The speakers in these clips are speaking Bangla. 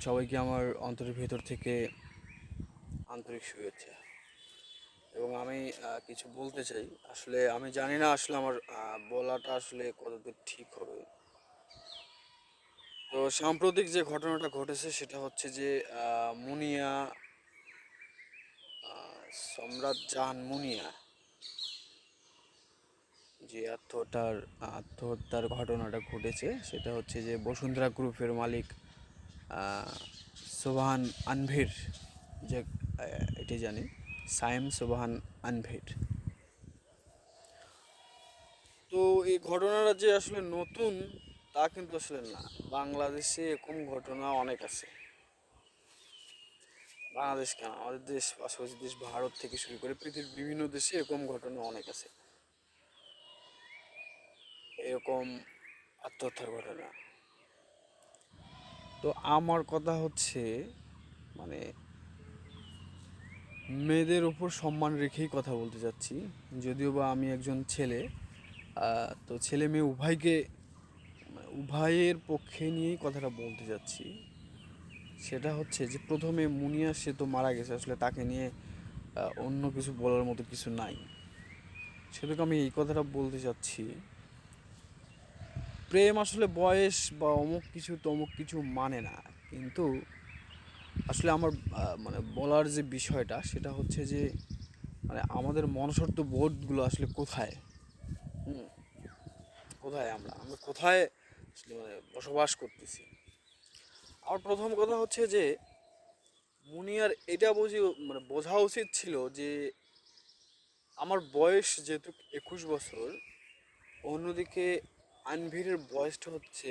সবাইকে আমার অন্তরের ভেতর থেকে আন্তরিক শুভেচ্ছা। এবং আমি কিছু বলতে চাই। আসলে আমি জানি না আসলে আমার বলাটা আসলে কতদূর ঠিক হবে। তো সাম্প্রতিক যে ঘটনাটা ঘটেছে সেটা হচ্ছে যে মুনিয়া, সম্রাট জাহান মুনিয়া যে আত্মহত্যার ঘটনাটা ঘটেছে সেটা হচ্ছে যে বসুন্ধরা গ্রুপের মালিক আহ, সোবহান আনভির, যে এটি জানি, সায়েম সোবহান আনভির। তো এই ঘটনাটা যে আসলে নতুন তা কিন্তু আসলে না। বাংলাদেশে এরকম ঘটনা অনেক আছে। বাংলাদেশ কেন, আমাদের দেশ, পাশাপাশি দেশ ভারত থেকে শুরু করে পৃথিবীর বিভিন্ন দেশে এরকম ঘটনা অনেক আছে, এরকম আত্মহত্যার ঘটনা। তো আমার কথা হচ্ছে, মানে মেয়েদের উপর সম্মান রেখেই কথা বলতে চাচ্ছি। যদিও বা আমি একজন ছেলে, তো ছেলে মেয়ে উভয়কে, মানে উভয়ের পক্ষে নিয়েই কথাটা বলতে যাচ্ছি। সেটা হচ্ছে যে প্রথমে মুনিয়া, সে তো মারা গেছে, আসলে তাকে নিয়ে অন্য কিছু বলার মতো কিছু নাই। সেটাকে আমি এই কথাটা বলতে চাচ্ছি, প্রেম আসলে বয়স বা অমুক কিছু তমুক কিছু মানে না। কিন্তু আসলে আমার মানে বলার যে বিষয়টা সেটা হচ্ছে যে, মানে আমাদের মনসত্ব বোধগুলো আসলে কোথায়, হুম, কোথায় আমরা আমরা কোথায় আসলে মানে বসবাস করতেছি। আমার প্রথম কথা হচ্ছে যে মুনিয়ার এটা মানে বোঝা উচিত ছিল যে আমার বয়স যেহেতু 21 বছর, অন্যদিকে আনভিরের বয়সটা হচ্ছে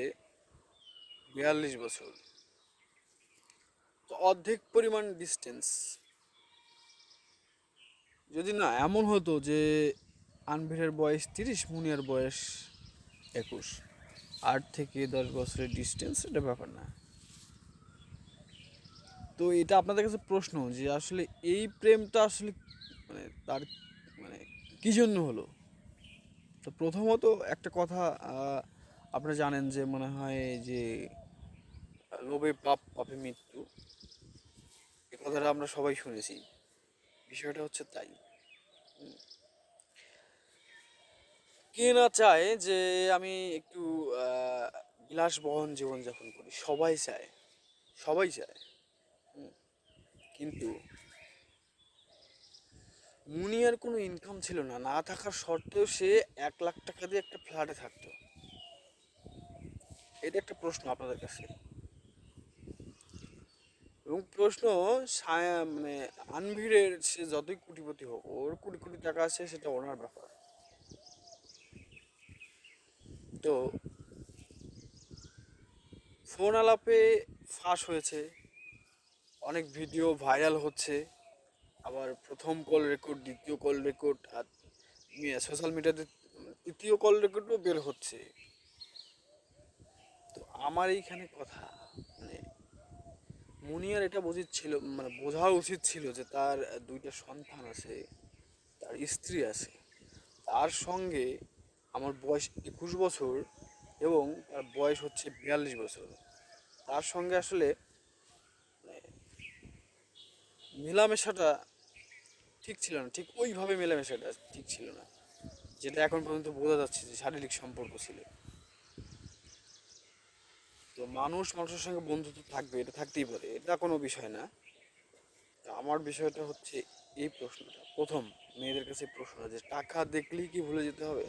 42 বছর। তো অর্ধেক পরিমাণ ডিস্টেন্স। যদি না এমন হতো যে আনভিরের বয়স 30, মুনিয়ার বয়স 21, 8 থেকে 10 বছরের ডিস্টেন্স, এটা ব্যাপার না। তো এটা আপনাদের কাছে প্রশ্ন যে আসলে এই প্রেমটা আসলে মানে তার মানে কী জন্য হলো। তো প্রথমত একটা কথা, আপনারা জানেন যে মনে হয় যে লোভে পাপ, পাপে মৃত্যু, এ কথাটা আমরা সবাই শুনেছি। বিষয়টা হচ্ছে তাই। কে না চায় যে আমি একটু আহ, বিলাসবহুল জীবনযাপন করি, সবাই চায়, সবাই চায়। কিন্তু মুনিয়ার কোনো ইনকাম ছিল না, না থাকার সত্ত্বেও সে 1 লাখ টাকা দিয়ে একটা ফ্ল্যাটে থাকতো। এটা একটা প্রশ্ন আপনাদের কাছে। এবং প্রশ্ন, মানে আনভিড়ের সে যতই কোটিপতি হোক, ওর কোটি কোটি টাকা আছে, সেটা ওনার ব্যাপার। তো ফোন আলাপে ফাঁস হয়েছে, অনেক ভিডিও ভাইরাল হচ্ছে, আবার প্রথম কল রেকর্ড, দ্বিতীয় কল রেকর্ড, আর সোশ্যাল মিডিয়াতে তৃতীয় কল রেকর্ডও বের হচ্ছে। তো আমার এইখানে কথা, মানে মুনিয়ার এটা উচিত ছিল, মানে বোঝা উচিত ছিল যে তার 2টা সন্তান আছে, তার স্ত্রী আছে, তার সঙ্গে আমার বয়স 21 বছর এবং তার বয়স হচ্ছে 42 বছর। তার সঙ্গে আসলে মেলামেশাটা ঠিক ছিল না, ঠিক ওইভাবে মেলামেশাটা ঠিক ছিল না, যেটা এখন পর্যন্ত বোঝা যাচ্ছে যে শারীরিক সম্পর্ক ছিল। তো মানুষ মানুষের সঙ্গে বন্ধুত্ব থাকবে, এটা থাকতেই পারে, এটা কোনো বিষয় না। তো আমার বিষয়টা হচ্ছে এই প্রশ্নটা, প্রথম মেয়েদের কাছে প্রশ্নটা, যে টাকা দেখলেই কি ভুলে যেতে হবে?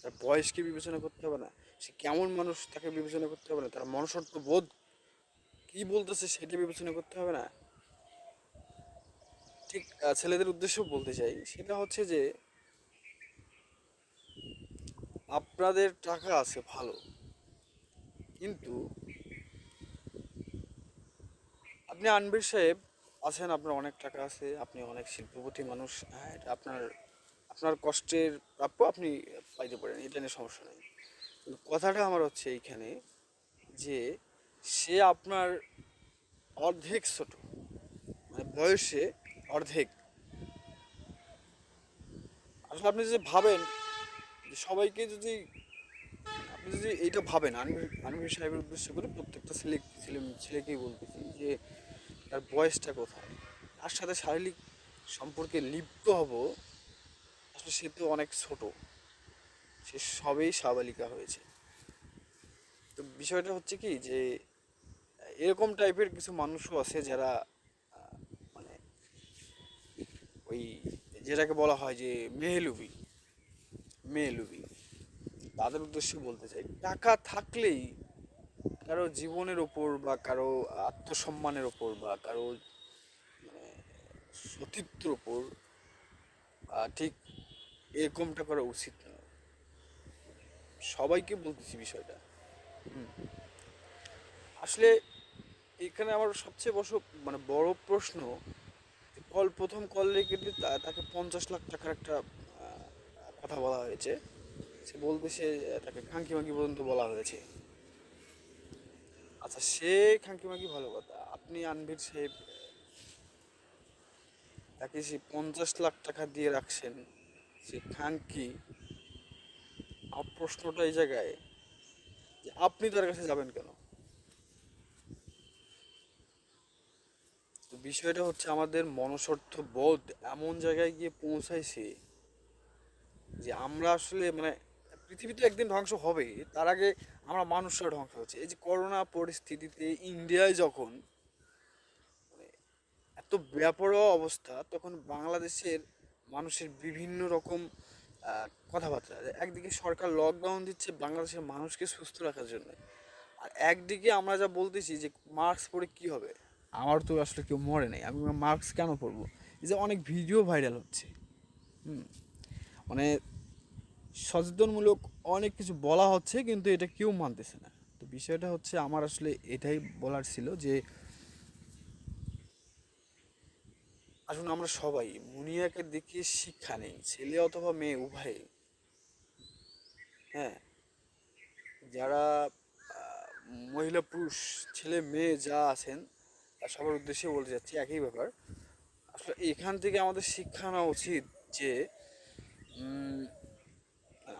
তার বয়সকে বিবেচনা করতে হবে না? সে কেমন মানুষ তাকে বিবেচনা করতে হবে না? তার মনুষ্যত্ব বোধ কি বলতেছে সেটা বিবেচনা করতে হবে না? ঠিক ছেলেদের উদ্দেশ্যেও বলতে চাই, সেটা হচ্ছে যে আপনাদের টাকা আছে ভালো, কিন্তু আপনি আনবির সাহেব আছেন, আপনার অনেক টাকা আছে, আপনি অনেক শিল্পপতি মানুষ, হ্যাঁ, এটা আপনার আপনার কষ্টের প্রাপ্য, আপনি পাইতে পারেন, এটা নিয়ে সমস্যা নেই। কিন্তু কথাটা আমার হচ্ছে এইখানে যে সে আপনার অর্ধেক ছোট, মানে বয়সে অর্ধেক। আসলে আপনি যদি ভাবেন যে সবাইকে যদি, আপনি যদি এইটা ভাবেন, আনভির সাহেবের উদ্দেশ্য করে প্রত্যেকটা ছেলেকেই বলতেছি যে তার বয়সটা কোথায়, তার সাথে শারীরিক সম্পর্কে লিপ্ত হব, আসলে সে তো অনেক ছোট, সে সবেই সাবালিকা হয়েছে। তো বিষয়টা হচ্ছে কি যে এরকম টাইপের কিছু মানুষও আছে যারা মানে ওই যেটাকে বলা হয় যে মেহলুবি, তাদের উদ্দেশ্যে বলতে চাই, টাকা থাকলেই কারো জীবনের ওপর বা কারো আত্মসম্মানের ওপর বা কারো সতীত্বের ওপর ঠিক এরকমটা করা উচিত না। সবাইকে বলতেছি বিষয়টা। আসলে এখানে আমার সবচেয়ে বড় প্রশ্ন, প্রথম কল রেখে তাকে 50 লাখ টাকার একটা কথা বলা হয়েছে। সে বলতেছে তাকে খাঙ্কি মাঙ্কি পর্যন্ত বলা হয়েছে। আচ্ছা, সে খাঙ্কি মাঙ্কি ভালো কথা, আপনি আনভির সাহেব তাকে সে 50 লাখ টাকা দিয়ে রাখছেন, সে খাঙ্কি। আমার প্রশ্নটা এই জায়গায় যে আপনি তার কাছে যাবেন কেন? তো বিষয়টা হচ্ছে আমাদের মনস্বার্থ বোধ এমন জায়গায় গিয়ে পৌঁছাইছে যে আমরা আসলে পৃথিবী তো একদিন ধ্বংস হবেই, তার আগে আমরা মানুষরা ধ্বংস হচ্ছে। এই যে করোনা পরিস্থিতিতে ইন্ডিয়ায় যখন এত বেপরোয়া অবস্থা, তখন বাংলাদেশের মানুষের বিভিন্ন রকম কথাবার্তা। একদিকে সরকার লকডাউন দিচ্ছে বাংলাদেশের মানুষকে সুস্থ রাখার জন্য, আর একদিকে আমরা যা বলতেছি যে মাস্ক পরে কি হবে। আমার তো আসলে কেউ মরে নাই, আমি মাস্ক কেন পরবো? এই যে অনেক ভিডিও ভাইরাল হচ্ছে, মানে সচেতনমূলক অনেক কিছু বলা হচ্ছে, কিন্তু এটা কেউ মানতেছে না। তো বিষয়টা হচ্ছে আমার আসলে এটাই বলার ছিল যে আসুন আমরা সবাই মুনিয়াকে দেখে শিক্ষা নেই, ছেলে অথবা মেয়ে উভয়ে। হ্যাঁ, যারা মহিলা পুরুষ ছেলে মেয়ে যা আছেন, তার সবার উদ্দেশ্যে বলতে যাচ্ছি একই ব্যাপার। আসলে এখান থেকে আমাদের শিক্ষা নেওয়া উচিত যে উম,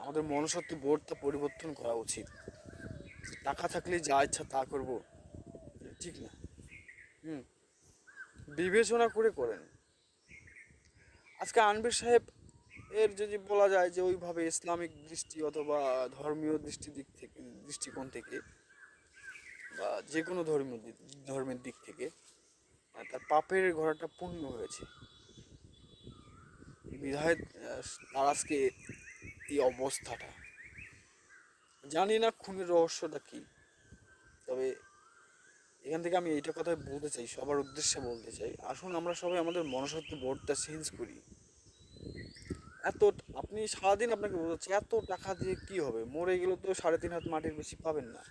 আমাদের মনুষ্যত্ব বোধটা পরিবর্তন করা উচিত। টাকা থাকলে যা ইচ্ছা তা করব, ঠিক না। হুম, বিবেচনা করে করেন। আজকে আনবির সাহেব এর যদি বলা যায় যে ওইভাবে ইসলামিক দৃষ্টি অথবা ধর্মীয় দৃষ্টিকোণ থেকে বা যে কোনো ধর্মের দিক থেকে তার পাপের ঘোড়াটা পূর্ণ হয়েছে, বিধায় তার আজকে এই অবস্থাটা। জানি না খুনের রহস্যটা কি, তবে এখান থেকে আমি এইটা কথাই বলতে চাই, সবার উদ্দেশ্যে বলতে চাই, আসুন আমরা সবাই আমাদের মনসত্ব বোধটা চেঞ্জ করি। এত আপনি সারাদিন আপনাকে বোঝাচ্ছে এত টাকা দিয়ে কি হবে, মরে গেলে তো 3.5 হাত মাটির বেশি পাবেন না।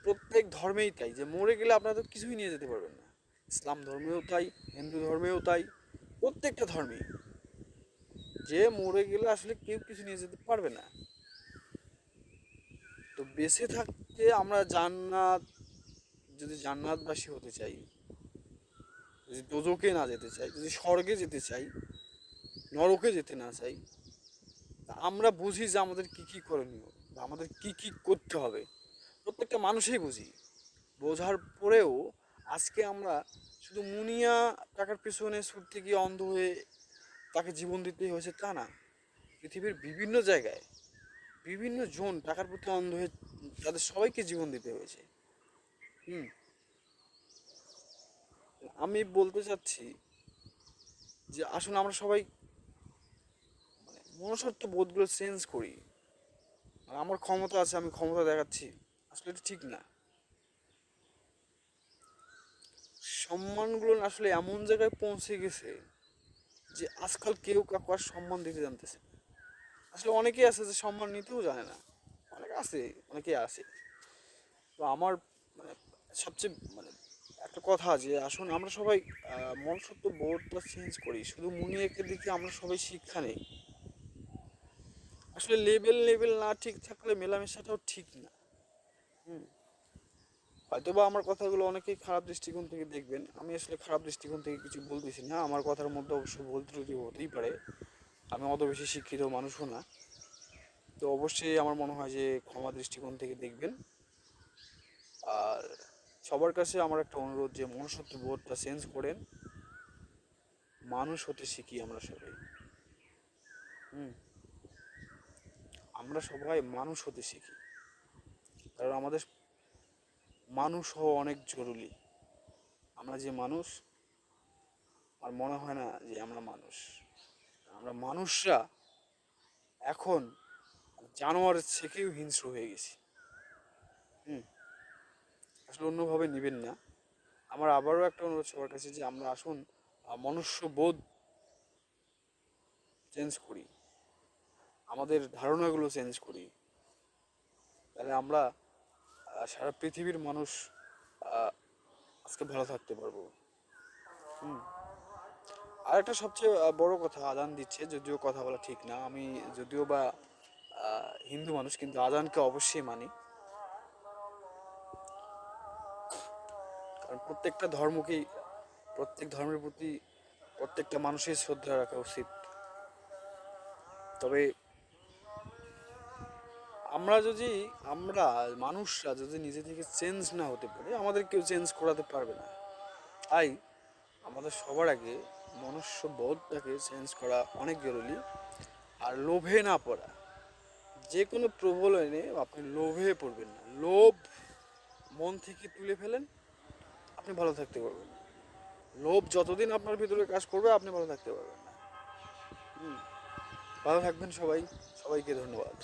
প্রত্যেক ধর্মেই তাই, যে মরে গেলে আপনারা তো কিছুই নিয়ে যেতে পারবেন না। ইসলাম ধর্মেও তাই, হিন্দু ধর্মেও তাই, প্রত্যেকটা ধর্মেই যে মরে গেলে আসলে কেউ কিছু নিয়ে যেতে পারবে না। তো বেঁচে থাকতে আমরা যদি জান্নাতবাসী হতে চাই, যদি দোজকে না যেতে চাই, যদি স্বর্গে যেতে চাই, নরকে যেতে না চাই, তা আমরা বুঝি যে আমাদের কি কি করণীয় বা আমাদের কি কি করতে হবে। প্রত্যেকটা মানুষই বুঝি, বোঝার পরেও আজকে আমরা শুধু মুনিয়া টাকার পেছনে ছুটতে গিয়ে অন্ধ হয়ে তাকে জীবন দিতে হয়েছে তা না। পৃথিবীর বিভিন্ন জায়গায় বিভিন্ন জন টাকার প্রতি অন্ধ হয়ে তাদের সবাইকে জীবন দিতে হয়েছে। হুম, আমি বলতে চাচ্ছি যে আসুন আমরা সবাই মনুষ্যত্ব বোধগুলো চেঞ্জ করি। আর আমার ক্ষমতা আছে, আমি ক্ষমতা দেখাচ্ছি, আসলে এটা ঠিক না। সম্মানগুলো আসলে এমন জায়গায় পৌঁছে গেছে যে আজকাল কেউ কাউকে আর সম্মান দিতে জানতেছে না। আসলে অনেকেই আছে যে সম্মান নিতেও জানে না, অনেকেই আছে। তো আমার মানে সবচেয়ে একটা কথা যে আসুন আমরা সবাই মনুষ্যত্ব বোধটা চেঞ্জ করি, শুধু মুনিয়াকে দেখে আমরা সবাই শিক্ষা নেই। আসলে লেভেল না ঠিক থাকলে মেলামেশাটাও ঠিক না। হুম, হয়তোবা আমার কথাগুলো অনেকেই খারাপ দৃষ্টিকোণ থেকে দেখবেন, আমি আসলে খারাপ দৃষ্টিকোণ থেকে কিছু বলতেছি না, আমার কথার মধ্যে অবশ্য ভুল ত্রুটি হতেই পারে, আমি অত বেশি শিক্ষিত মানুষও না। তো অবশ্যই আমার মনে হয় যে ক্ষমা দৃষ্টিকোণ থেকে দেখবেন। আর সবার কাছে আমার একটা অনুরোধ যে মনুষ্যত্ব বোধটা চেঞ্জ করেন, মানুষ হতে শিখি আমরা সবাই। হুম, আমরা সবাই মানুষ হতে শিখি, কারণ আমাদের মানুষ হওয়া অনেক জরুরি। আমরা যে মানুষ, আমার মনে হয় না যে আমরা মানুষ। আমরা মানুষরা এখন জানোয়ারের থেকেও হিংস্র হয়ে গেছি। হুম, আসলে অন্যভাবে নেবেন না। আমার আবারও একটা অনুরোধ সবার কাছে যে আমরা আসুন মনুষ্যবোধ চেঞ্জ করি, আমাদের ধারণাগুলো চেঞ্জ করি, তাহলে আমরা সারা পৃথিবীর মানুষ আহ, আজকে ভালো থাকতে পারবো। হুম, আর একটা সবচেয়ে বড় কথা, আজান দিচ্ছে, যদিও কথা বলা ঠিক না, আমি যদিও বা হিন্দু মানুষ, কিন্তু আজানকে অবশ্যই মানি। কারণ প্রত্যেকটা ধর্মকেই, প্রত্যেক ধর্মের প্রতি প্রত্যেকটা মানুষের শ্রদ্ধা রাখা উচিত। তবে আমরা যদি, আমরা মানুষরা যদি নিজে থেকে চেঞ্জ না হতে পারে, আমাদের কেউ চেঞ্জ করাতে পারবে না। তাই আমাদের সবার আগে মনুষ্যবোধটাকে চেঞ্জ করা অনেক জরুরি। আর লোভে না পড়া, যে কোনো প্রবলনে আপনি লোভে পড়বেন না। লোভ মন থেকে তুলে ফেলেন, আপনি ভালো থাকতে পারবেন। লোভ যতদিন আপনার ভিতরে কাজ করবে, আপনি ভালো থাকতে পারবেন না। হুম, ভালো থাকবেন সবাই, সবাইকে ধন্যবাদ।